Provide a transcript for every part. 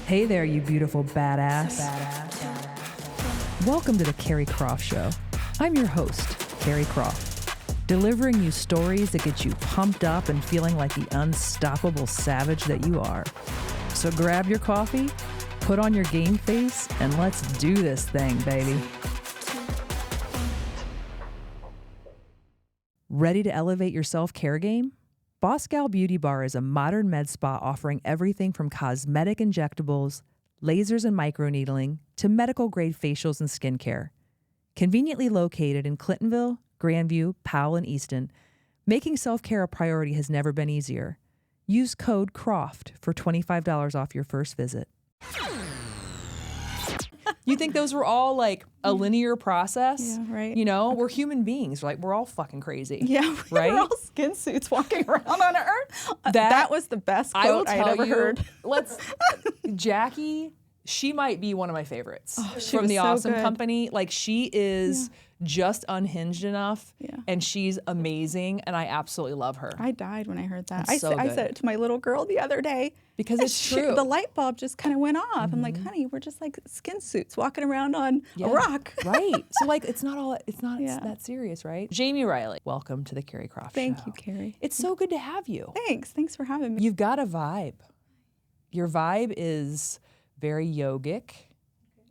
Hey there, you beautiful badass. Welcome to the Carrie Croft Show. I'm your host, Carrie Croft, delivering you stories that get you pumped up and feeling like the unstoppable savage that you are. So grab your coffee, put on your game face, and let's do this thing, baby. Ready to elevate your self-care game? Boss Gal Beauty Bar is a modern med spa offering everything from cosmetic injectables, lasers and microneedling, to medical-grade facials and skincare. Conveniently located in Clintonville, Grandview, Powell, and Easton, making self-care a priority has never been easier. Use code CROFT for $25 off your first visit. You think those were all like a linear process? Yeah, right. You know, we're human beings, right? We're all fucking crazy. Yeah, right? We're all skin suits walking around on Earth. That was the best quote I'd ever heard. Jackie, she might be one of my favorites from the so Awesome good. Company. Like, she is just unhinged enough, Yeah. and she's amazing, and I absolutely love her. I died when I heard that. It's so I good. said it to my little girl the other day. Because it's true. The light bulb just kind of went off. I'm like, honey, we're just like skin suits walking around on a rock. Right. So like, it's not Yeah. that serious, right? Jamie Riley, welcome to the Carrie Croft Show. Thank you, Carrie. It's so good to have you. Thanks for having me. You've got a vibe. Your vibe is very yogic,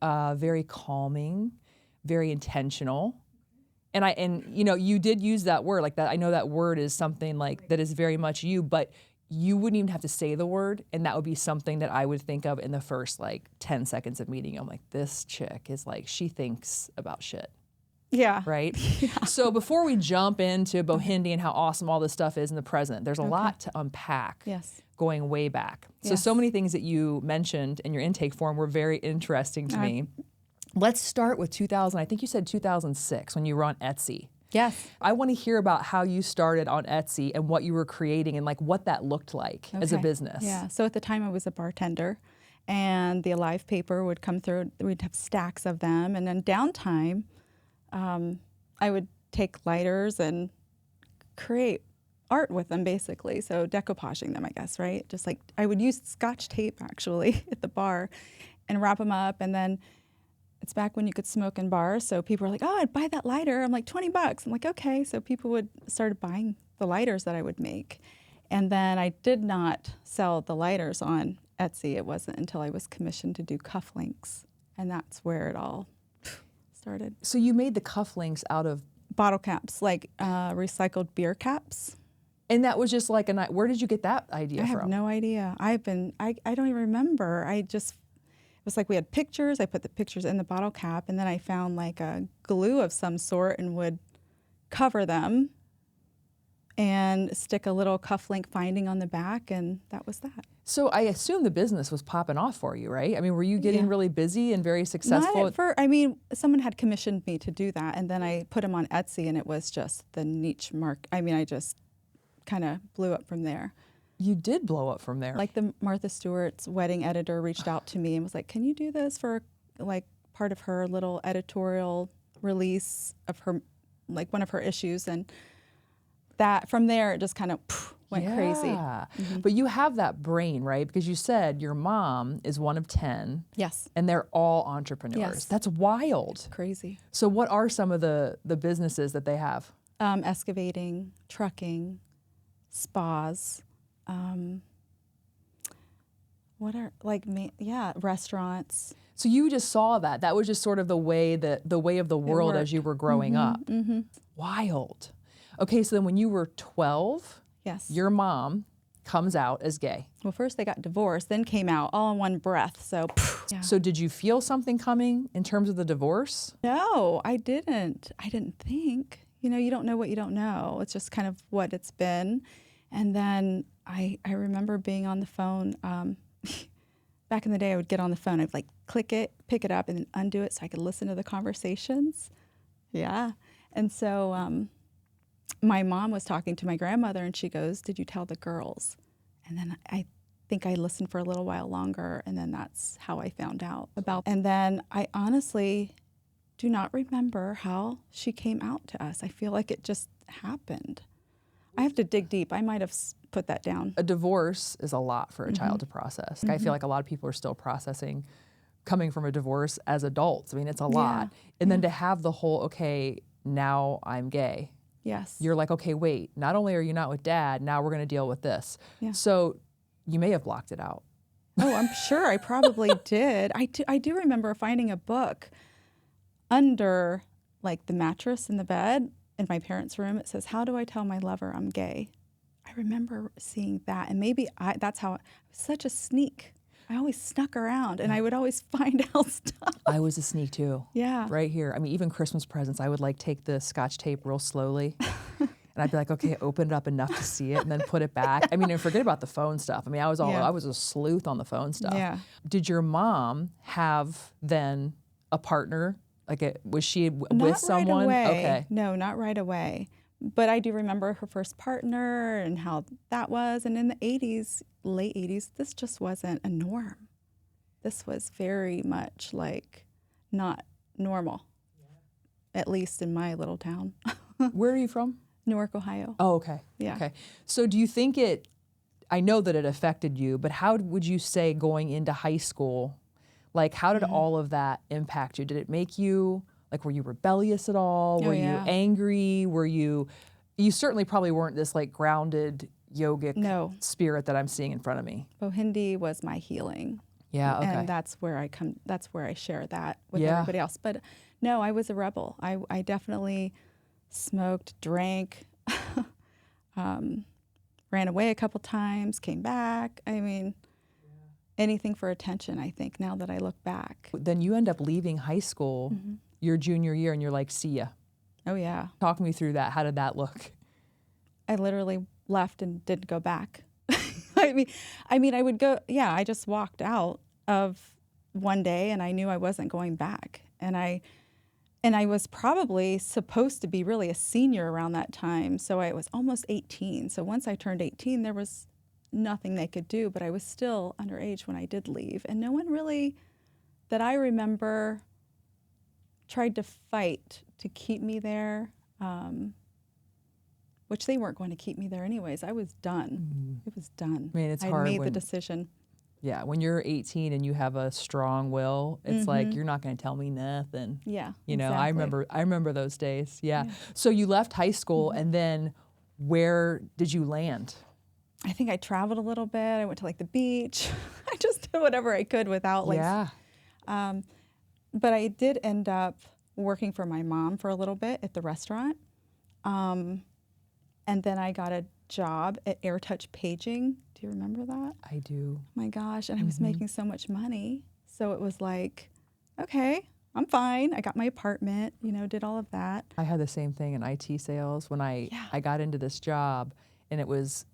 very calming, very intentional. And you know, you did use that word like that. I know that word is something like that is very much you, but you wouldn't even have to say the word, and that would be something that I would think of in the first like 10 seconds of meeting you. I'm like, this chick is like, she thinks about shit. Yeah. Right? Yeah. So before we jump into Bohindi and how awesome all this stuff is in the present, there's a lot to unpack. Yes. Going way back. Yes. So many things that you mentioned in your intake form were very interesting to me. Let's start with 2000. I think you said 2006 when you were on Etsy. Yes. I want to hear about how you started on Etsy and what you were creating and like what that looked like as a business. Yeah. So at the time I was a bartender, and the Alive paper would come through. We'd have stacks of them, and then downtime, I would take lighters and create art with them, basically. So decoupaging them, I guess, right? Just like I would use Scotch tape actually at the bar and wrap them up, and then it's back when you could smoke in bars, so people were like, oh, I'd buy that lighter. I'm like, $20. I'm like, okay. So people started buying the lighters that I would make. And then I did not sell the lighters on Etsy. It wasn't until I was commissioned to do cufflinks, and that's where it all started. So you made the cufflinks out of? Bottle caps, like recycled beer caps. And that was just like, where did you get that idea from? I have no idea. I don't even remember. It was like we had pictures. I put the pictures in the bottle cap, and then I found like a glue of some sort and would cover them and stick a little cufflink finding on the back, and that was that. So I assume the business was popping off for you, right? I mean, were you getting really busy and very successful? Not at first. I mean, someone had commissioned me to do that, and then I put them on Etsy, and it was just the niche mark. I mean, I just kind of blew up from there. You did blow up from there. Like the Martha Stewart's wedding editor reached out to me and was like, can you do this for like part of her little editorial release of her, like one of her issues? And that from there, it just kind of went crazy. Mm-hmm. But you have that brain, right? Because you said your mom is one of 10. Yes. And they're all entrepreneurs. Yes. That's wild. Crazy. So what are some of the businesses that they have? Excavating, trucking, spas. What are restaurants. So you just saw that. That was just sort of the way of the world as you were growing up. Mm-hmm. Wild. Okay, so then when you were 12, yes, your mom comes out as gay. Well, first they got divorced, then came out all in one breath. So, yeah. So did you feel something coming in terms of the divorce? No, I didn't. I didn't think. You know, you don't know what you don't know. It's just kind of what it's been. And then I remember being on the phone. Back in the day, I would get on the phone. I'd like click it, pick it up, and then undo it so I could listen to the conversations. Yeah. And so my mom was talking to my grandmother, and she goes, did you tell the girls? And then I think I listened for a little while longer, and then that's how I found out about. And then I honestly do not remember how she came out to us. I feel like it just happened. I have to dig deep. I might have put that down. A divorce is a lot for a child to process. I feel like a lot of people are still processing coming from a divorce as adults. I mean, it's a lot. And then to have the whole, okay, now I'm gay. Yes. You're like, okay, wait, not only are you not with dad, now we're going to deal with this. Yeah. So you may have blocked it out. Oh, I'm sure I probably did. I do remember finding a book under like the mattress in the bed in my parents' room. It says, "How do I tell my lover I'm gay?" I remember seeing that, and maybe that's how I was such a sneak. I always snuck around, and I would always find out stuff. I was a sneak too. Yeah. Right here. I mean, even Christmas presents, I would like take the Scotch tape real slowly. And I'd be like, okay, open it up enough to see it and then put it back. I mean, and forget about the phone stuff. I mean, I was a sleuth on the phone stuff. Yeah. Did your mom have then a partner? Like, was she with someone? Right away. Okay. No, not right away. But I do remember her first partner and how that was. And in the 80s, late 80s, this just wasn't a norm. This was very much like not normal, at least in my little town. Where are you from? Newark, Ohio. Oh, okay. Yeah. Okay. So do you think I know that it affected you, but how would you say going into high school, like how did all of that impact you? Did it make you, like, were you rebellious at all? Oh, Were yeah. you angry? Were you certainly probably weren't this like grounded yogic spirit that I'm seeing in front of me. Bohindi was my healing. Yeah, okay. And that's where I share that with everybody else. But no, I was a rebel. I definitely smoked, drank, ran away a couple times, came back. I mean, anything for attention, I think, now that I look back. Then you end up leaving high school your junior year and you're like, see ya. Oh, yeah. Talk me through that. How did that look? I literally left and didn't go back. I mean, I would go, I just walked out of one day and I knew I wasn't going back. And I was probably supposed to be really a senior around that time. So I was almost 18. So once I turned 18, there was nothing they could do, but I was still underage when I did leave. And no one really, that I remember, tried to fight to keep me there, which they weren't going to keep me there anyways. I was done. It was done. I mean, it's hard I made when, the decision. Yeah, when you're 18 and you have a strong will, it's like, you're not going to tell me nothing. Yeah, You know, exactly. I remember those days. Yeah. So you left high school and then where did you land? I think I traveled a little bit. I went to like the beach. I just did whatever I could without like. Yeah. But I did end up working for my mom for a little bit at the restaurant. And then I got a job at AirTouch Paging. Do you remember that? I do. My gosh, and I was making so much money. So it was like, okay, I'm fine. I got my apartment, did all of that. I had the same thing in IT sales when I got into this job, and it was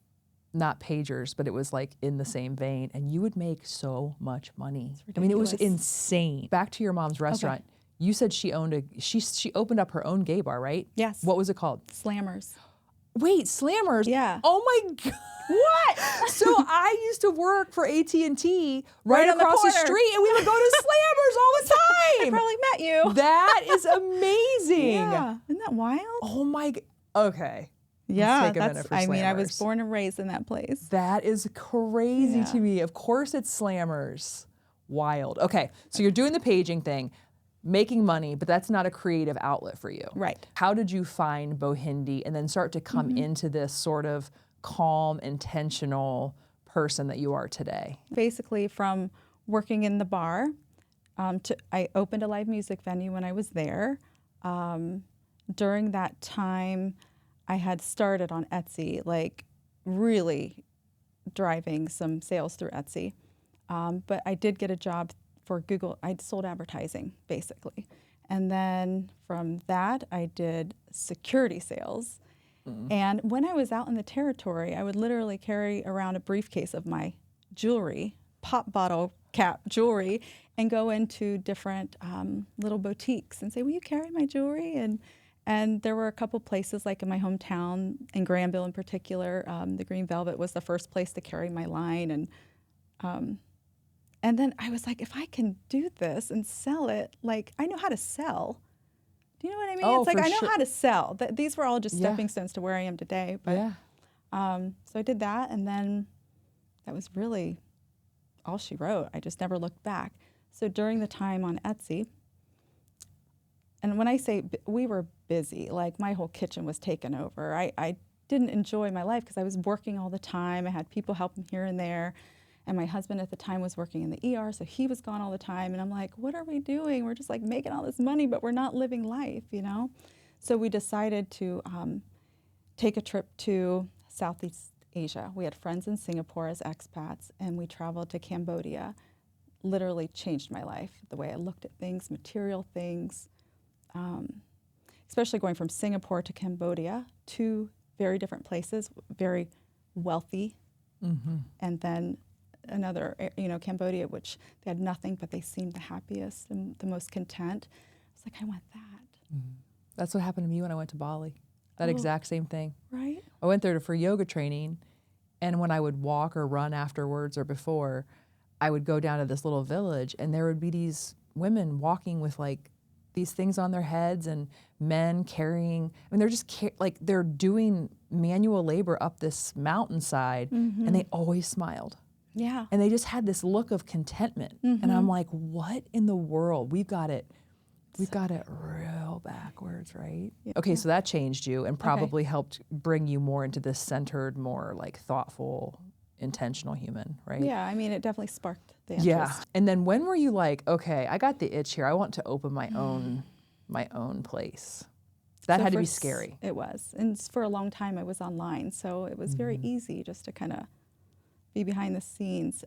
not pagers, but it was like in the same vein, and you would make so much money. I mean, it was insane. Back to your mom's restaurant. Okay. You said she owned she opened up her own gay bar, right? Yes. What was it called? Slammers. Wait, Slammers? Yeah. Oh my God. What? So I used to work for AT&T right across the street, and we would go to Slammers all the time. I probably met you. That is amazing. Yeah. Isn't that wild? Oh my God. Okay. Yeah, I was born and raised in that place. That is crazy to me. Of course it's Slammers. Wild. Okay, so you're doing the paging thing, making money, but that's not a creative outlet for you. Right. How did you find Bohindi and then start to come into this sort of calm, intentional person that you are today? Basically from working in the bar, I opened a live music venue when I was there. During that time, I had started on Etsy, like really driving some sales through Etsy. But I did get a job for Google. I sold advertising, basically. And then from that, I did security sales. And when I was out in the territory, I would literally carry around a briefcase of my jewelry, pop bottle cap jewelry, and go into different little boutiques and say, will you carry my jewelry? And there were a couple places, like in my hometown, in Granville in particular, the Green Velvet was the first place to carry my line. And then I was like, if I can do this and sell it, like I know how to sell. Do you know what I mean? Oh, it's like for I know sure. how to sell. These were all just stepping stones to where I am today. But So I did that, and then that was really all she wrote. I just never looked back. So during the time on Etsy, and when I say we were busy, like my whole kitchen was taken over. I didn't enjoy my life because I was working all the time. I had people helping here and there. And my husband at the time was working in the ER, so he was gone all the time. And I'm like, what are we doing? We're just like making all this money, but we're not living life, you know? So we decided to take a trip to Southeast Asia. We had friends in Singapore as expats, and we traveled to Cambodia. Literally changed my life, the way I looked at things, material things, especially going from Singapore to Cambodia, two very different places, very wealthy, and then another, Cambodia, which they had nothing, but they seemed the happiest and the most content. I was like, I want that. That's what happened to me when I went to Bali. That exact same thing. Right? I went there for yoga training, and when I would walk or run afterwards or before, I would go down to this little village, and there would be these women walking with like these things on their heads, and men carrying. I mean, they're just they're doing manual labor up this mountainside, and they always smiled. Yeah. And they just had this look of contentment, and I'm like, what in the world? We've got it real backwards, right? Yeah. Okay, so that changed you and probably helped bring you more into this centered, more like thoughtful, intentional human, right? Yeah, I mean, it definitely sparked the interest. Yeah. And then when were you like, okay, I got the itch here. I want to open my own place. That So had to be for scary. It was. And for a long time I was online, so it was very easy just to kind of be behind the scenes.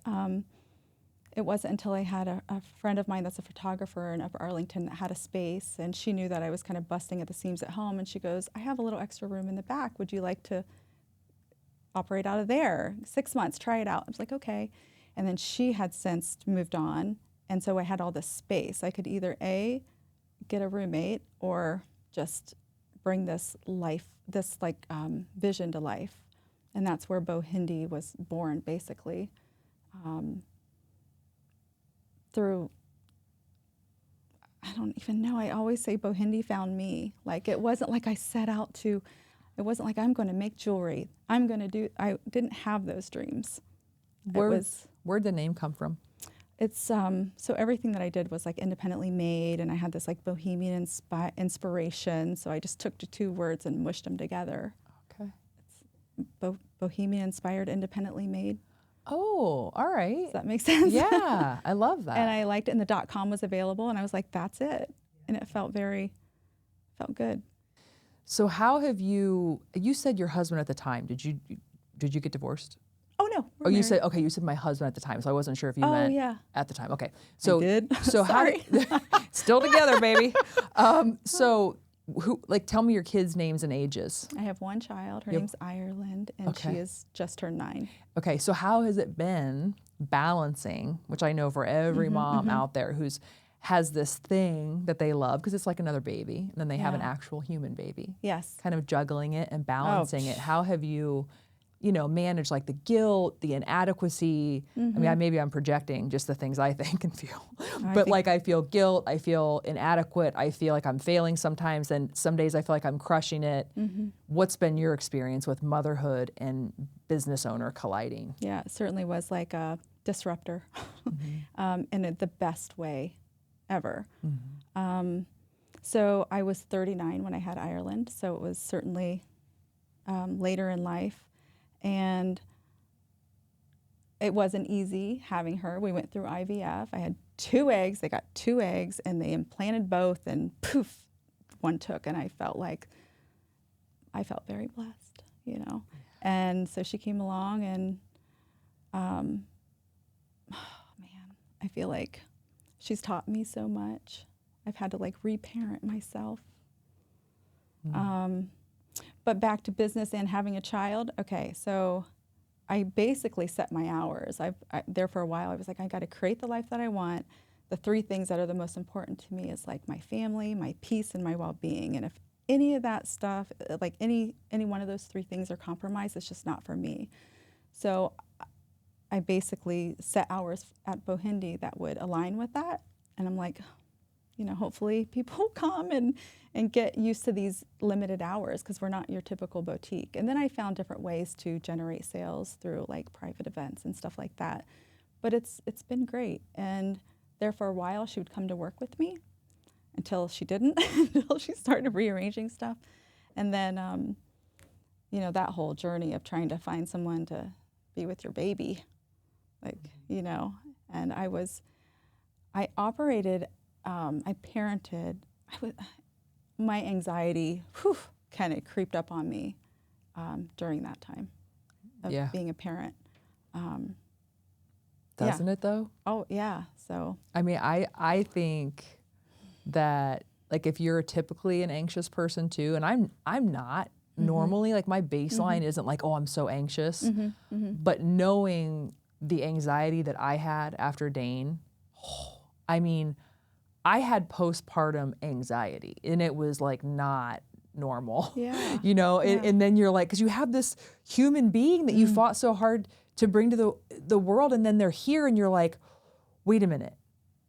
It wasn't until I had a friend of mine that's a photographer in Upper Arlington that had a space, and she knew that I was kind of busting at the seams at home, and she goes, I have a little extra room in the back. Would you like to operate out of there? 6 months, try it out. I was like, okay. And then she had since moved on, and so I had all this space. I could either A, get a roommate, or just bring this life, this vision to life. And that's where Bohindi was born, basically. Through, I don't even know, I always say Bohindi found me. Like, it wasn't like I set out to, it wasn't like I'm going to make jewelry. I didn't have those dreams. Where'd the name come from? It's, so everything that I did was like independently made, and I had this like bohemian inspiration. So I just took the two words and mushed them together. Okay. It's bohemian inspired, independently made. Oh, all right. Does that make sense? Yeah, I love that. And I liked it, and the .com was available, and I was like, that's it. And it felt good. So how have you said your husband at the time, did you get divorced? Oh, no. Oh, you said, okay, you said my husband at the time, so I wasn't sure if you meant at the time. Okay. So, I did. So Sorry. Still together, baby. So tell me your kids' names and ages. I have one child. Her name's Ireland, and she is just turned 9. Okay, so how has it been balancing, which I know for every mom out there has this thing that they love, because it's like another baby, and then they have an actual human baby. Yes. Kind of juggling it and balancing it. How have you managed like the guilt, the inadequacy? I mean, maybe I'm projecting just the things I think and feel. But like I feel guilt, I feel inadequate, I feel like I'm failing sometimes, and some days I feel like I'm crushing it. What's been your experience with motherhood and business owner colliding? Yeah, it certainly was like a disruptor in the best way ever. So I was 39 when I had Ireland, so it was certainly later in life. And it wasn't easy having her. We went through IVF. I had 2 eggs. They got 2 eggs, and they implanted both, and poof, one took. And I felt very blessed, And so she came along, and oh man, I feel like she's taught me so much. I've had to reparent myself. But back to business and having a child. Okay, so I basically set my hours. There for a while, I was like, I got to create the life that I want. The 3 things that are the most important to me is my family, my peace, and my well-being. And if any of that stuff, any one of those 3 things are compromised, it's just not for me. So I basically set hours at Bohindi that would align with that. And I'm like, hopefully people come and get used to these limited hours because we're not your typical boutique. And then I found different ways to generate sales through like private events and stuff like that. But it's been great. And there for a while, she would come to work with me until she didn't, until she started rearranging stuff. And then, that whole journey of trying to find someone to be with your baby, and I operated, I parented, my anxiety kind of creeped up on me during that time of being a parent. Doesn't it though? Oh yeah, so. I mean, I think that like if you're typically an anxious person too, and I'm not normally, like my baseline isn't like, oh, I'm so anxious, but knowing the anxiety that I had after Dane, I mean, I had postpartum anxiety and it was like not normal, and then you're like, because you have this human being that you fought so hard to bring to the world, and then they're here and you're like, wait a minute,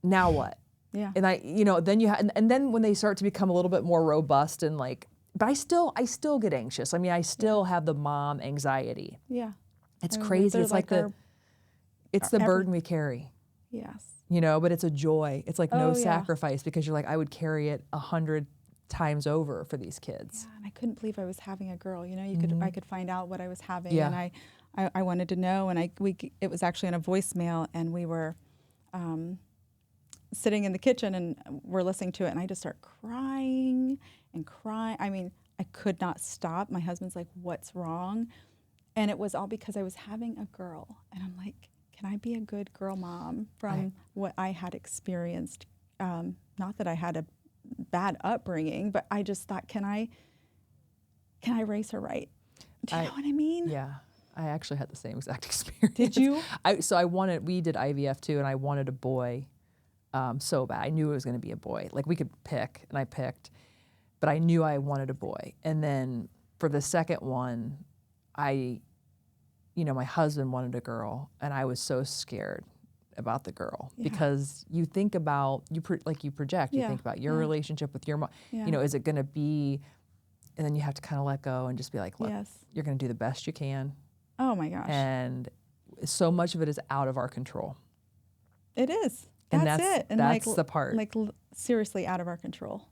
now what? Yeah. And then and then when they start to become a little bit more robust and like, but I still get anxious. I mean, I still have the mom anxiety. Yeah. It's crazy. It's like the burden we carry. Yes. But it's a joy. It's like no sacrifice because you're like, I would carry it 100 times over for these kids. Yeah, and I couldn't believe I was having a girl. I could find out what I was having, and I wanted to know. And it was actually on a voicemail, and we were sitting in the kitchen, and we're listening to it, and I just start crying and crying. I mean, I could not stop. My husband's like, "What's wrong?" And it was all because I was having a girl, and I'm like, can I be a good girl mom from what I had experienced? Not that I had a bad upbringing, but I just thought, can I raise her right? Do you know what I mean? Yeah, I actually had the same exact experience. Did you? We did IVF too, and I wanted a boy so bad. I knew it was going to be a boy. Like we could pick, and I picked, but I knew I wanted a boy. And then for the second one, my husband wanted a girl, and I was so scared about the girl because you think about, you project, you think about your relationship with your mom, is it going to be, and then you have to kind of let go and just be like, look, you're going to do the best you can. Oh my gosh. And so much of it is out of our control. It is. That's it. And that's the part. Seriously out of our control.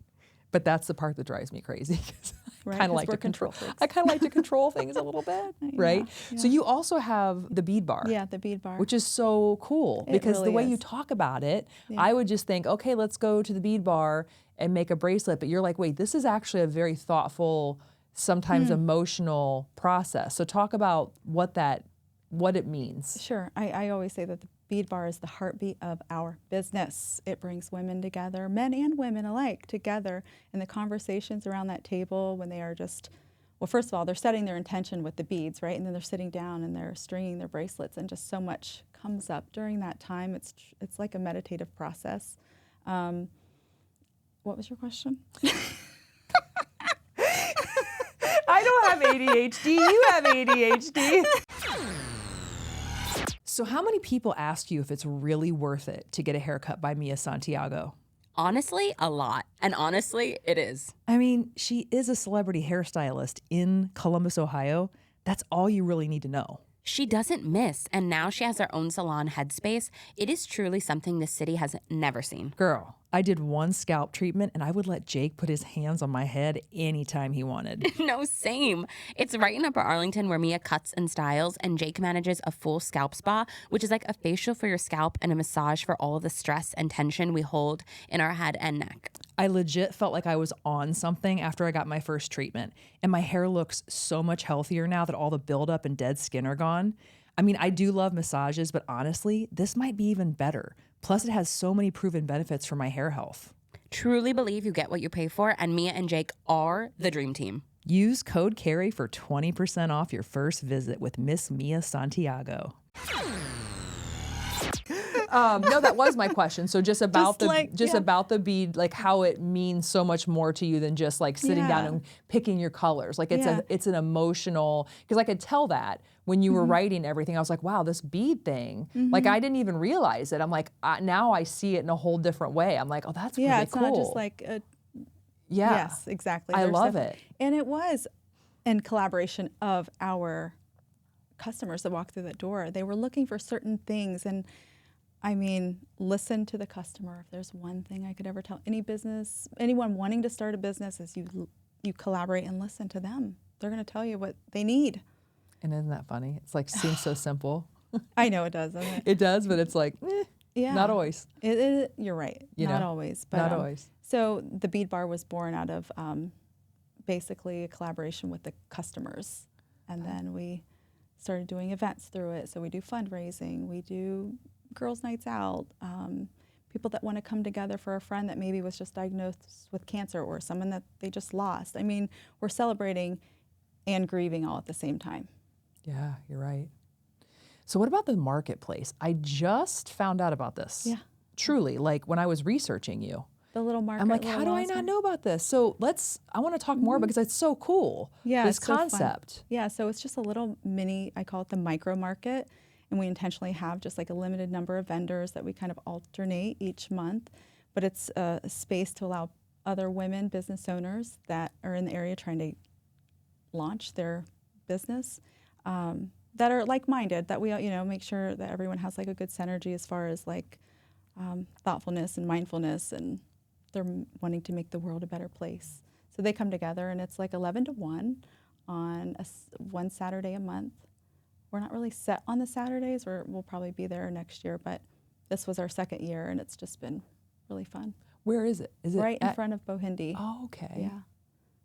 But that's the part that drives me crazy. Right, kind of like to control. I kind of like to control things a little bit, right? Yeah. So you also have the bead bar. Yeah, the bead bar. Which is so cool because really the way is. you talk about it, I would just think, okay, let's go to the bead bar and make a bracelet. But you're like, wait, this is actually a very thoughtful, sometimes emotional process. So talk about what it means. Sure. I always say that the bead bar is the heartbeat of our business. It brings women together, men and women alike, together in the conversations around that table when they are just, well, first of all, they're setting their intention with the beads, right? And then they're sitting down and they're stringing their bracelets, and just so much comes up during that time. It's like a meditative process. What was your question? I don't have ADHD. You have ADHD. So how many people ask you if it's really worth it to get a haircut by Mia Santiago? Honestly, a lot. And honestly, it is. I mean, she is a celebrity hairstylist in Columbus, Ohio. That's all you really need to know. She doesn't miss, and now she has her own salon, Headspace. It is truly something this city has never seen. Girl, I did one scalp treatment, and I would let Jake put his hands on my head anytime he wanted. No, same. It's right in Upper Arlington where Mia cuts and styles, and Jake manages a full scalp spa, which is like a facial for your scalp and a massage for all of the stress and tension we hold in our head and neck. I legit felt like I was on something after I got my first treatment, and my hair looks so much healthier now that all the buildup and dead skin are gone. I mean, I do love massages, but honestly, this might be even better. Plus, it has so many proven benefits for my hair health. Truly believe you get what you pay for, and Mia and Jake are the dream team. Use code CARRY for 20% off your first visit with Miss Mia Santiago. No, that was my question. So just about about the bead, like how it means so much more to you than just like sitting down and picking your colors. Like it's an emotional, because I could tell that when you were writing everything, I was like, wow, this bead thing, like I didn't even realize it. I'm like, now I see it in a whole different way. I'm like, oh, that's really Yeah, it's cool. not just like a, Yeah. yes, exactly. I There's love it. And it was in collaboration of our customers that walked through that door. They were looking for certain things, and I mean, listen to the customer. If there's one thing I could ever tell anyone wanting to start a business, is you collaborate and listen to them. They're going to tell you what they need. And isn't that funny? It's like, seems so simple. I know it does, doesn't it? It does, but it's like, Yeah. not always. You're right. You not know? always. But, Not always. So the bead bar was born out of basically a collaboration with the customers. And then we started doing events through it. So we do fundraising. We do girls' nights out. People that want to come together for a friend that maybe was just diagnosed with cancer or someone that they just lost. I mean, we're celebrating and grieving all at the same time. Yeah, you're right. So what about the marketplace? I just found out about this. Yeah. Truly, like when I was researching you. The little market. I'm like, how do I not know about this? So I want to talk more because it's so cool. Yeah, this it's so fun. concept. Yeah, so it's just a little mini, I call it the micro market. And we intentionally have just like a limited number of vendors that we kind of alternate each month. But it's a space to allow other women business owners that are in the area trying to launch their business that are like-minded, that we make sure that everyone has like a good synergy as far as like thoughtfulness and mindfulness, and they're wanting to make the world a better place. So they come together, and it's like 11 to 1 on one Saturday a month. We're not really set on the Saturdays. We'll probably be there next year, but this was our second year, and it's just been really fun. Where is it? Is it right in front of Bohindi? Oh, okay. Yeah.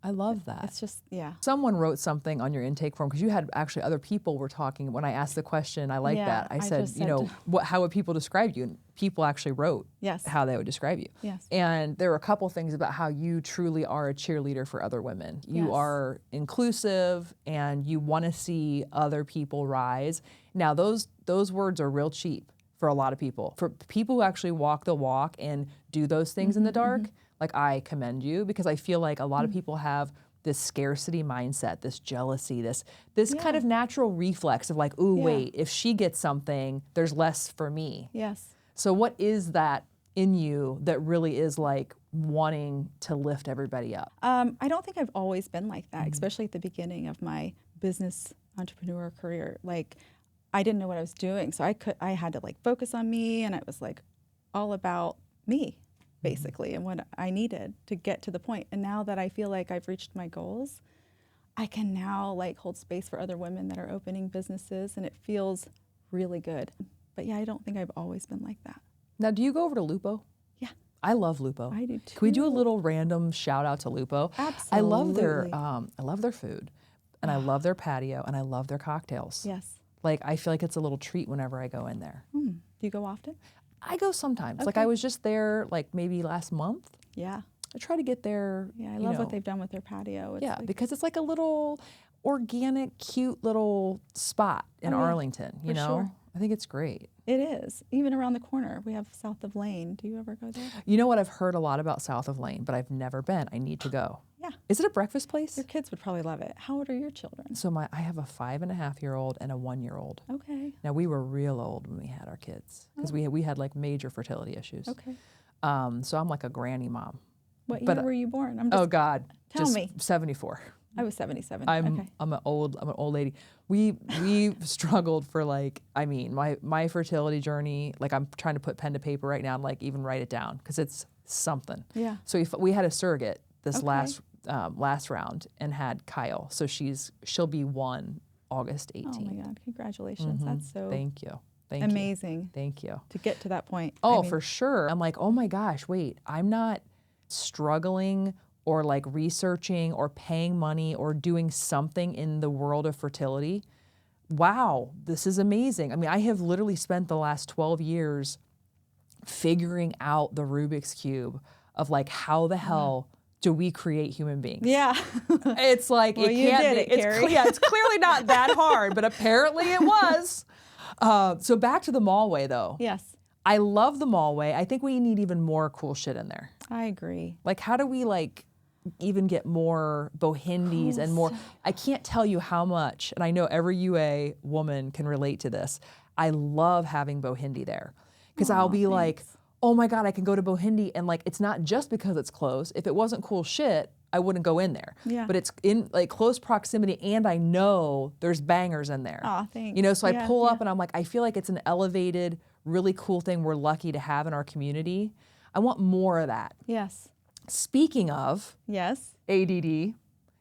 I love that. It's just, yeah. Someone wrote something on your intake form, because you had actually other people were talking when I asked the question. I like Yeah, that. I said, just you know, how would people describe you? And people actually wrote Yes. how they would describe you. Yes. And there were a couple things about how you truly are a cheerleader for other women. You Yes. are inclusive, and you want to see other people rise. Now, those words are real cheap for a lot of people. For people who actually walk the walk and do those things in the dark, like, I commend you, because I feel like a lot of people have this scarcity mindset, this jealousy, this kind of natural reflex of like, ooh, wait, if she gets something, there's less for me. Yes. So what is that in you that really is like wanting to lift everybody up? I don't think I've always been like that, especially at the beginning of my business entrepreneur career. Like, I didn't know what I was doing, so I had to like focus on me, and it was like all about me, basically, and what I needed to get to the point. And now that I feel like I've reached my goals, I can now like hold space for other women that are opening businesses, and it feels really good. But yeah, I don't think I've always been like that. Now, do you go over to Lupo? Yeah. I love Lupo. I do too. Can we do a little random shout out to Lupo? Absolutely. I love their food, and I love their patio, and I love their cocktails. Yes. Like, I feel like it's a little treat whenever I go in there. Do you go often? I go sometimes. Like, Okay. I was just there like maybe last month. Yeah. I try to get there. Yeah, I love what they've done with their patio. It's Yeah, like, because it's like a little organic, cute little spot in Oh, yeah, Arlington, you for know? sure. I think it's great. it is. Even around the corner, we have South of Lane. Do you ever go there? You know what? I've heard a lot about South of Lane, but I've never been. I need to go. Yeah. Is it a breakfast place? Your kids would probably love it. How old are your children? So I have a 5.5-year-old and a 1-year-old. Okay. Now, we were real old when we had our kids, because we had like major fertility issues. Okay. So I'm like a granny mom. What But, year were you born? I'm Oh God. Tell just me. 74. I was 77. I'm okay. an old lady. We struggled for like, I mean, my fertility journey, like, I'm trying to put pen to paper right now and like even write it down, because it's something. Yeah. So we had a surrogate this Okay. last round, and had Kyle. So she'll be 1 August 18th. Oh my God! Congratulations. That's so Thank you. Thank amazing you. Thank you. to get to that point. Oh, I mean, for sure. I'm like, oh my gosh, wait, I'm not struggling or like researching or paying money or doing something in the world of fertility. Wow, this is amazing. I mean, I have literally spent the last 12 years figuring out the Rubik's Cube of like, how the hell do we create human beings? Yeah. It's like, Well, it you can't did be. it, Carrie. It's clearly not that hard, but apparently it was. So back to the Mallway though. Yes. I love the Mallway. I think we need even more cool shit in there. I agree. Like, how do we like even get more Bohindis and more. I can't tell you how much, and I know every UA woman can relate to this. I love having Bohindi there because I'll be like, oh my God, I can go to Bohindi, and like it's not just because it's close. If it wasn't cool shit, I wouldn't go in there. Yeah. But it's in like close proximity, and I know there's bangers in there. Aw, thanks. You know, so I Yeah, pull yeah. up and I'm like, I feel like it's an elevated, really cool thing we're lucky to have in our community. I want more of that. Yes. Speaking of Yes. ADD,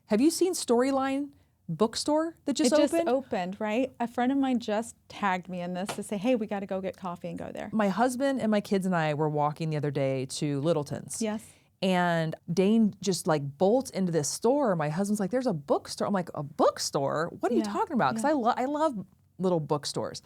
have you seen Storyline bookstore that just It opened? just opened, right? A friend of mine just tagged me in this to say, hey, we got to go get coffee and go there. My husband and my kids and I were walking the other day to Littleton's. Yes. And Dane just like bolts into this store. My husband's like, there's a bookstore. I'm like, a bookstore? What are you Yeah, talking about? Because I love little bookstores.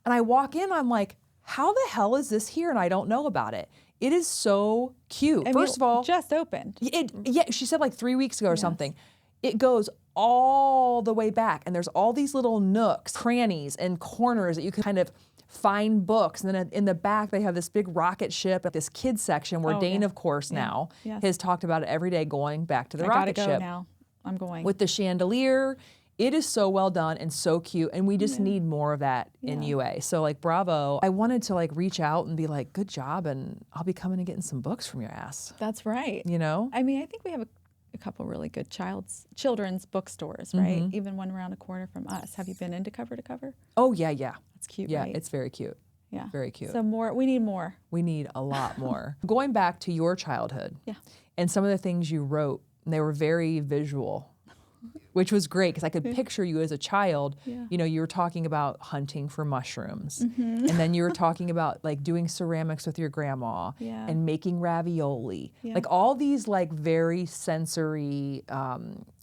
And I walk in, I'm like, how the hell is this here? And I don't know about it. It is so cute. And First of all, just opened. yeah, she said like 3 weeks ago or something. It goes all the way back, and there's all these little nooks, crannies, and corners that you can kind of find books. And then in the back, they have this big rocket ship, this kids section where Dane, of course, now has talked about it every day going back to the rocket I gotta ship. go now. I'm going. With the chandelier. It is so well done and so cute, and we just need more of that in UA. So like, bravo. I wanted to like reach out and be like, good job, and I'll be coming and getting some books from your ass. That's right. You know? I mean, I think we have a couple really good children's bookstores, right? Even one around the corner from us. Have you been into Cover to Cover? Oh yeah, yeah. It's cute, Yeah, right? it's very cute. Yeah. Very cute. So we need more. We need a lot more. Going back to your childhood and some of the things you wrote, they were very visual, which was great because I could picture you as a child. Yeah. You know, you were talking about hunting for mushrooms, and then you were talking about like doing ceramics with your grandma and making ravioli. Like all these like very sensory,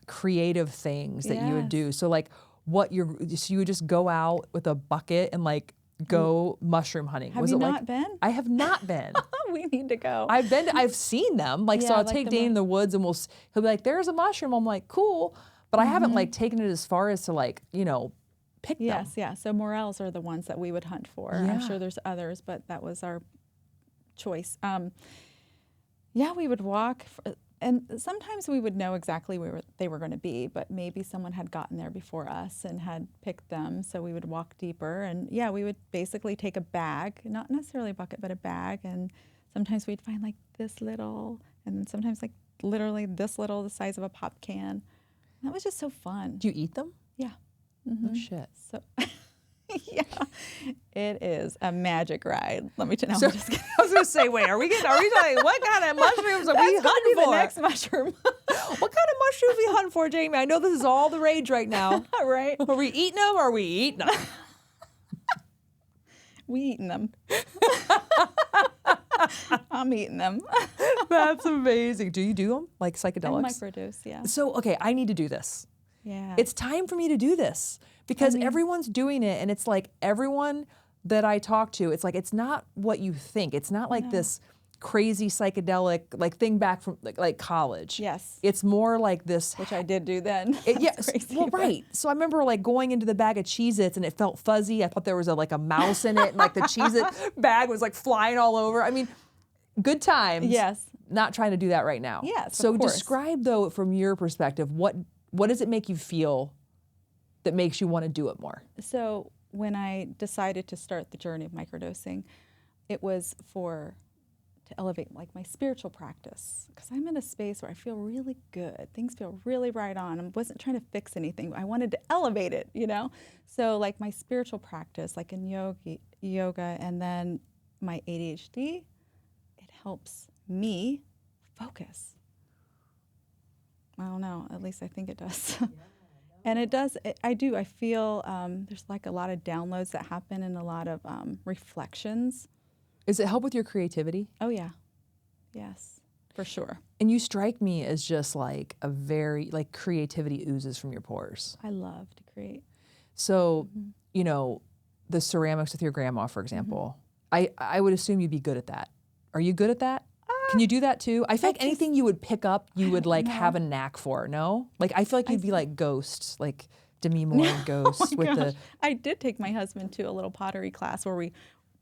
creative things that you would do. So like so you would just go out with a bucket and like go mushroom hunting. Have Was you it not like, been? I have not been. We need to go. I've seen them. Like, so Yeah, I'll like take the Dane in the woods and he'll be like, there's a mushroom. I'm like, cool. But I haven't like taken it as far as to like, you know, pick them. Yes, yeah. So morels are the ones that we would hunt for. I'm sure there's others, but that was our choice. Yeah, we would walk, and sometimes we would know exactly where they were going to be, but maybe someone had gotten there before us and had picked them, so we would walk deeper. And yeah, we would basically take a bag, not necessarily a bucket, but a bag, and sometimes we'd find like this little, and then sometimes like literally this little, the size of a pop can. That was just so fun. Do you eat them? Yeah. Oh shit. So, yeah, it is a magic ride. Let me tell you. So, I'm just kidding. I was gonna say, wait, are we talking, what kind of mushrooms are we That's gonna hunting be for? the next mushroom, What kind of mushrooms are we hunting for, Jamie? I know this is all the rage right now. right? Are we eating them or are we eating them? We eating them. I'm eating them. That's amazing. Do you do them? Like And psychedelics? microdose, yeah. So, okay, I need to do this. Yeah. It's time for me to do this because everyone's doing it, and it's like everyone that I talk to, it's like it's not what you think. It's not like this crazy psychedelic like thing back from like college. Yes. It's more like this. Which I did do then. Yes. Crazy, Well, but- right. So I remember like going into the bag of Cheez-Its and it felt fuzzy. I thought there was like a mouse in it, and like the Cheez-It bag was like flying all over. I mean, good times. Yes. Not trying to do that right now. Yes, of So course. describe though from your perspective, what does it make you feel that makes you want to do it more? So when I decided to start the journey of microdosing, it was to elevate like my spiritual practice, because I'm in a space where I feel really good. Things feel really right on. I wasn't trying to fix anything. I wanted to elevate it, you know? So like my spiritual practice, like in yoga, and then my ADHD, it helps me focus. I don't know, at least I think it does. And it does, I feel there's like a lot of downloads that happen and a lot of reflections. Does it help with your creativity? Oh yeah, yes, for sure. And you strike me as just like a very, like creativity oozes from your pores. I love to create. So, you know, the ceramics with your grandma, for example, I would assume you'd be good at that. Are you good at that? Can you do that too? I feel like anything you would pick up, you would like have a knack for, no? Like I feel like you'd be like Ghost, like Demi Moore Ghost with the... I did take my husband to a little pottery class where we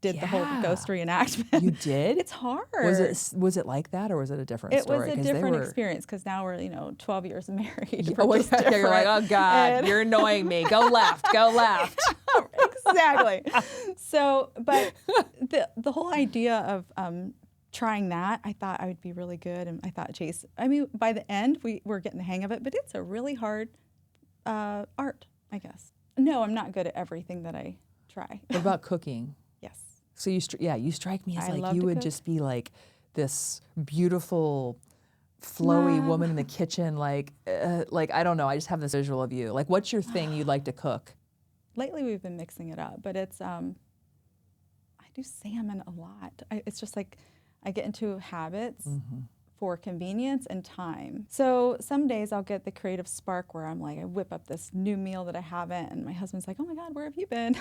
did the whole Yeah. ghost reenactment. You did? It's hard. Was it like that, or was it a different It story? was a 'Cause they different were- experience because now we're 12 years married. Oh, We're just yeah, you're like, different. oh God, And- you're annoying me. Go left, go left. Exactly. So, but the whole idea of trying that, I thought I would be really good, and I thought by the end we were getting the hang of it, but it's a really hard art, I guess. No, I'm not good at everything that I try. What about cooking? Yes. So you strike me as I like love you to would cook. just be like this beautiful, flowy woman in the kitchen. Like I don't know. I just have this visual of you. Like, what's your thing you'd like to cook? Lately we've been mixing it up, but it's I do salmon a lot. It's just like I get into habits for convenience and time. So some days I'll get the creative spark where I'm like, I whip up this new meal that I haven't, and my husband's like, oh my God, where have you been?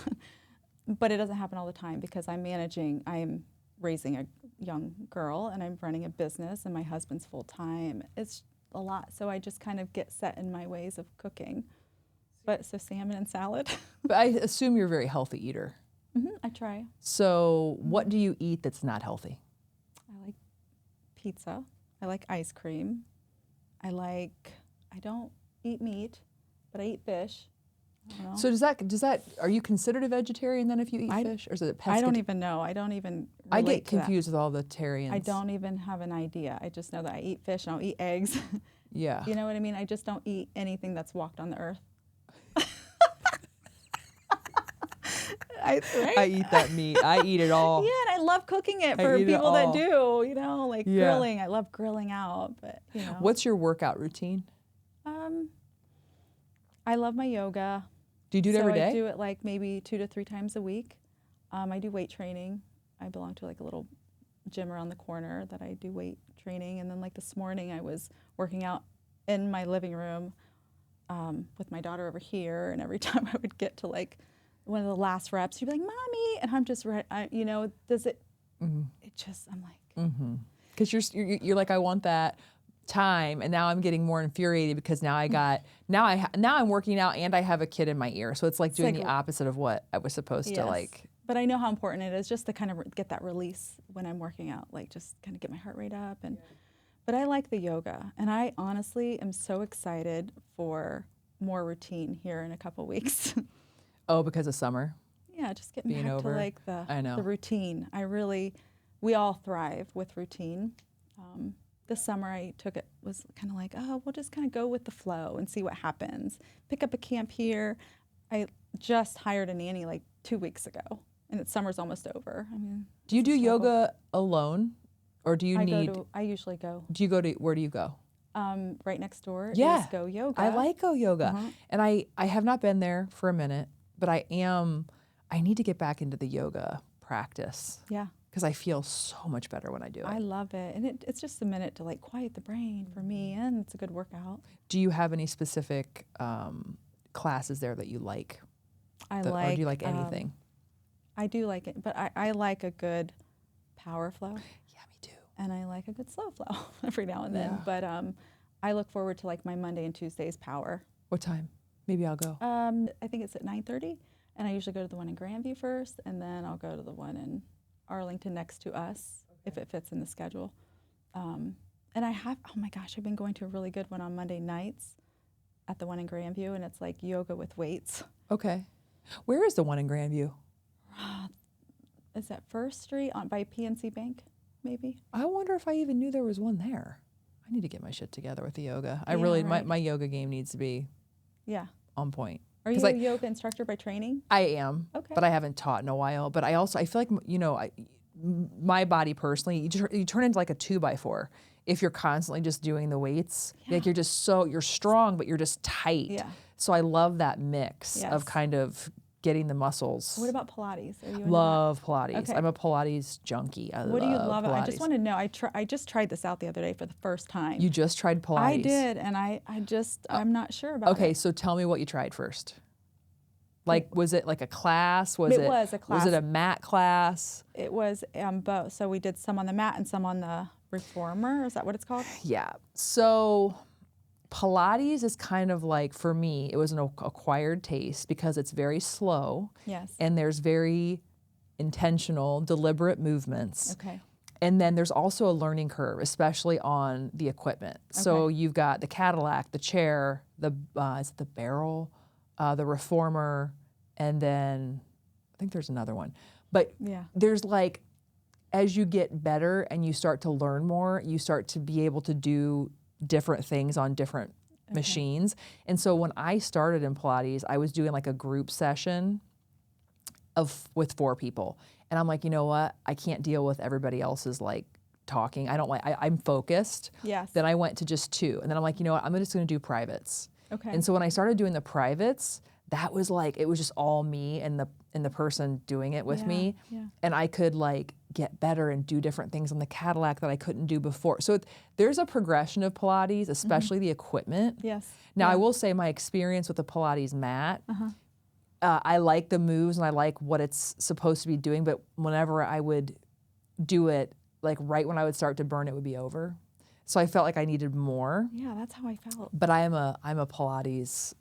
But it doesn't happen all the time because I am raising a young girl and I'm running a business and my husband's full time. It's a lot. So I just kind of get set in my ways of cooking. So salmon and salad. But I assume you're a very healthy eater. I try. So what do you eat that's not healthy? I like pizza. I like ice cream. I don't eat meat, but I eat fish. I don't know. So does that are you considered a vegetarian then if you eat fish, or is it pescatarian? I don't even know. I don't even I relate get to that. confused with all the tarians. I don't even have an idea. I just know that I eat fish and I'll eat eggs. Yeah. You know what I mean? I just don't eat anything that's walked on the earth. I eat that meat. I eat it all. Yeah, and I love cooking it I for eat it people that all. do, like Yeah. grilling. I love grilling out, but What's your workout routine? I love my yoga. Do you do it every day? I do it like maybe 2 to 3 times a week. I do weight training. I belong to like a little gym around the corner that I do weight training. And then like this morning I was working out in my living room with my daughter over here. And every time I would get to like one of the last reps, she'd be like, Mommy. And I'm just, does it, it just, I'm like. Because you're like, I want that time, and now I'm getting more infuriated because now I'm working out and I have a kid in my ear, so it's like doing like the opposite of what I was supposed to like. But I know how important it is just to kind of get that release when I'm working out, like just kind of get my heart rate up. But I like the yoga, and I honestly am so excited for more routine here in a couple weeks. Oh, because of summer. Yeah, just getting Being back over. to like I know. the routine. We all thrive with routine. This summer I was kind of like, oh, we'll just kind of go with the flow and see what happens. Pick up a camp here. I just hired a nanny like 2 weeks ago, and summer's almost over. I mean, Do you it's a do struggle. yoga alone, or do you I usually go. Do you go to where do you go? Right next door Yeah. is Go Yoga. I like Go Yoga, and I have not been there for a minute, but I need to get back into the yoga practice. Yeah. Because I feel so much better when I do it. I love it. And it's just a minute to like quiet the brain for me, and it's a good workout. Do you have any specific classes there that you like? Or do you like anything? I do like it, but I like a good power flow. Yeah, me too. And I like a good slow flow every now and then. Yeah. But I look forward to like my Monday and Tuesdays power. What time? Maybe I'll go. I think it's at 9:30, and I usually go to the one in Grandview first, and then I'll go to the one in Arlington next to us if it fits in the schedule. And oh my gosh, I've been going to a really good one on Monday nights at the one in Grandview, and it's like yoga with weights. Okay. Where is the one in Grandview? Is that First Street by PNC Bank, maybe? I wonder if I even knew there was one there. I need to get my shit together with the yoga. Yeah, right. My yoga game needs to be Yeah. on point. Are you 'Cause a yoga instructor by training? I am, Okay. but I haven't taught in a while. But I feel like, my body personally, you turn into like a 2x4 if you're constantly just doing the weights. Like you're strong, but you're just tight. Yeah. So I love that mix Yes. of kind of getting the muscles. What about Pilates? Are you into Love Pilates. Okay. I'm a Pilates junkie. I that? What do you love? I just Pilates. want to know. I just tried this out the other day for the first time. You just tried Pilates. I did, and I'm not sure about it. Okay, so tell me what you tried first. Like, was it like a class? It was a class. Was it a mat class? It was both. So we did some on the mat and some on the reformer. Is that what it's called? Yeah. So Pilates is kind of like, for me, it was an acquired taste because it's very slow. Yes. And there's very intentional, deliberate movements. Okay. And then there's also a learning curve, especially on the equipment. So you've got the Cadillac, the chair, is it the barrel, the reformer, and then I think there's another one. But there's like, as you get better and you start to learn more, you start to be able to do different things on different machines. And so when I started in Pilates, I was doing like a group session with 4 people. And I'm like, you know what? I can't deal with everybody else's like talking. I'm focused. Yes. Then I went to just 2. And then I'm like, you know what? I'm just going to do privates. Okay. And so when I started doing the privates, that was like, it was just all me and the person doing it with me. Yeah. And I could like get better and do different things on the Cadillac that I couldn't do before. So there's a progression of Pilates, especially the equipment. Yes. Now I will say my experience with the Pilates mat, I like the moves and I like what it's supposed to be doing, but whenever I would do it, like right when I would start to burn, it would be over. So I felt like I needed more. Yeah, that's how I felt. But I'm a Pilates.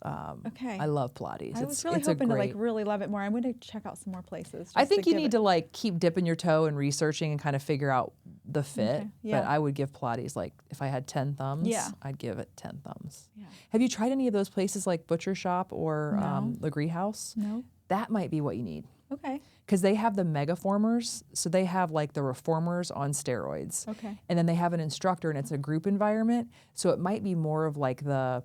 Okay. I love Pilates. I was really hoping to like really love it more. I'm going to check out some more places. I think you need to like keep dipping your toe and researching and kind of figure out the fit. Okay. Yeah. But I would give Pilates like if I had 10 thumbs, I'd give it 10 thumbs. Yeah. Have you tried any of those places like Butcher Shop or No. Legree House? No. That might be what you need. Okay. Because they have the megaformers, so they have like the reformers on steroids. Okay. And then they have an instructor and it's a group environment. So it might be more of like the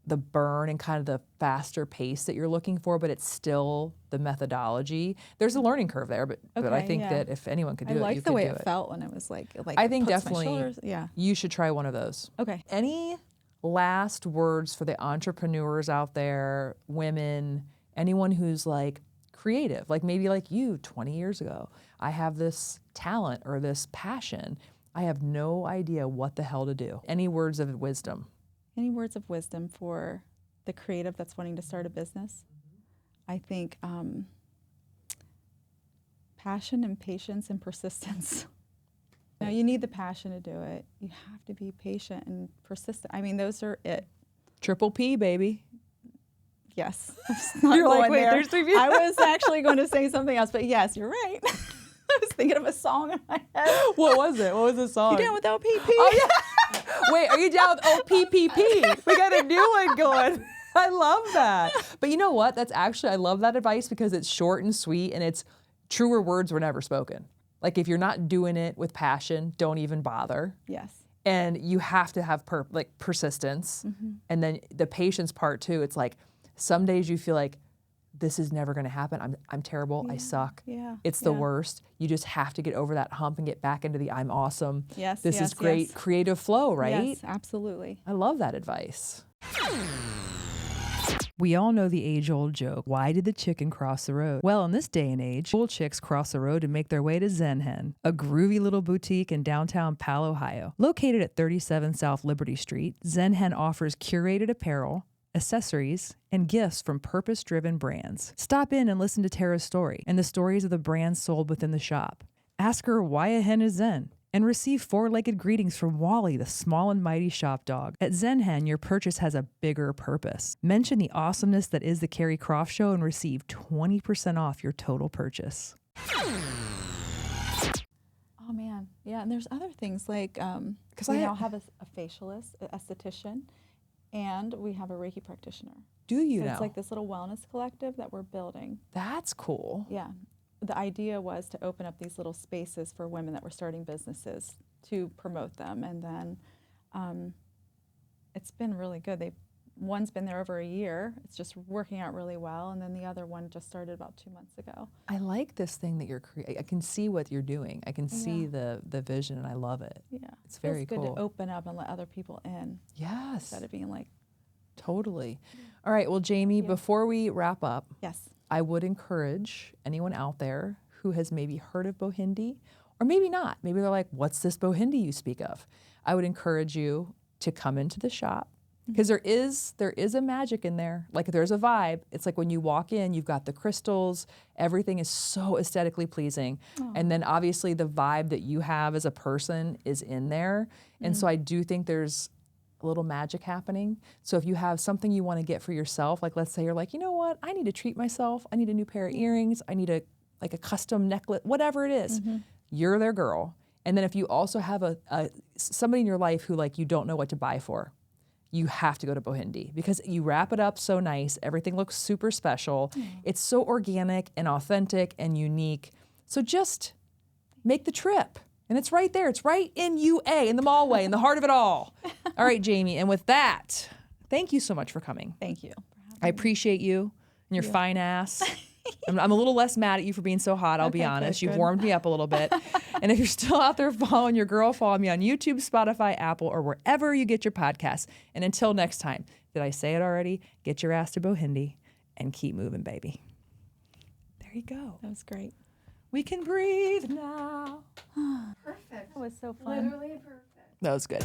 burn and kind of the faster pace that you're looking for, but it's still the methodology. There's a learning curve there, but I think that if anyone could do it, you I like could the way do it felt when it was like I think puts my definitely shoulders. Yeah. you should try one of those. Okay. Any last words for the entrepreneurs out there, women, anyone who's like creative, like maybe like you 20 years ago? I have this talent or this passion. I have no idea what the hell to do. Any words of wisdom? Any words of wisdom for the creative that's wanting to start a business? I think passion and patience and persistence. Now, you need the passion to do it. You have to be patient and persistent. I mean, those are it. Triple P, baby. Yes. You're like, wait, there's 3 people. I was actually going to say something else, but yes, you're right. I was thinking of a song in my head. What was it? What was the song? You down with OPP? Oh, yeah. Wait, are you down with OPPP? We got a new one going. I love that. But you know what? That's actually, I love that advice because it's short and sweet and it's truer words were never spoken. Like if you're not doing it with passion, don't even bother. Yes. And you have to have persistence. And then the patience part too, it's like some days you feel like this is never going to happen. I'm terrible. I suck. Yeah. It's the worst. You just have to get over that hump and get back into the I'm awesome. Yes. This is great. Yes. Creative flow, right? Yes, absolutely. I love that advice. We all know the age-old joke, why did the chicken cross the road? Well, in this day and age, cool chicks cross the road to make their way to SZN, a groovy little boutique in downtown Pal, Ohio. Located at 37 South Liberty Street, SZN offers curated apparel, accessories, and gifts from purpose-driven brands. Stop in and listen to Tara's story and the stories of the brands sold within the shop. Ask her why a hen is Zen, and receive 4-legged greetings from Wally, the small and mighty shop dog. At SZN, your purchase has a bigger purpose. Mention the awesomeness that is the Carrie Croft Show and receive 20% off your total purchase. Oh man, yeah, and there's other things like we now have a facialist, an esthetician, and we have a Reiki practitioner. Do you So know? it's like this little wellness collective that we're building. That's cool. Yeah. The idea was to open up these little spaces for women that were starting businesses to promote them. And then it's been really good. One's been there over a year. It's just working out really well. And then the other one just started about 2 months ago. I like this thing that you're creating. I can see what you're doing. I can see the vision and I love it. Yeah. It's very good cool. to open up and let other people in Yes. instead of being like, Totally. All right. Well, Jamie, before we wrap up, yes. I would encourage anyone out there who has maybe heard of Bohindi, or maybe not. Maybe they're like, what's this Bohindi you speak of? I would encourage you to come into the shop because there is a magic in there. Like there's a vibe. It's like when you walk in, you've got the crystals. Everything is so aesthetically pleasing. And then obviously the vibe that you have as a person is in there. And so I do think there's a little magic happening. So if you have something you want to get for yourself, like let's say you're like, you know what, I need to treat myself. I need a new pair of earrings. I need a like a custom necklace, whatever it is, you're their girl. And then if you also have somebody in your life who like you don't know what to buy for, you have to go to Bohindi because you wrap it up so nice. Everything looks super special. It's so organic and authentic and unique. So just make the trip. And it's right there. It's right in UA, in the Mallway, in the heart of it all. All right, Jamie. And with that, thank you so much for coming. Thank you. I appreciate you and your fine ass. I'm a little less mad at you for being so hot, I'll be honest. You've warmed me up a little bit. And if you're still out there following your girl, follow me on YouTube, Spotify, Apple, or wherever you get your podcasts. And until next time, did I say it already? Get your ass to Bohindi and keep moving, baby. There you go. That was great. We can breathe now. Perfect. That was so fun. Literally perfect. That was good.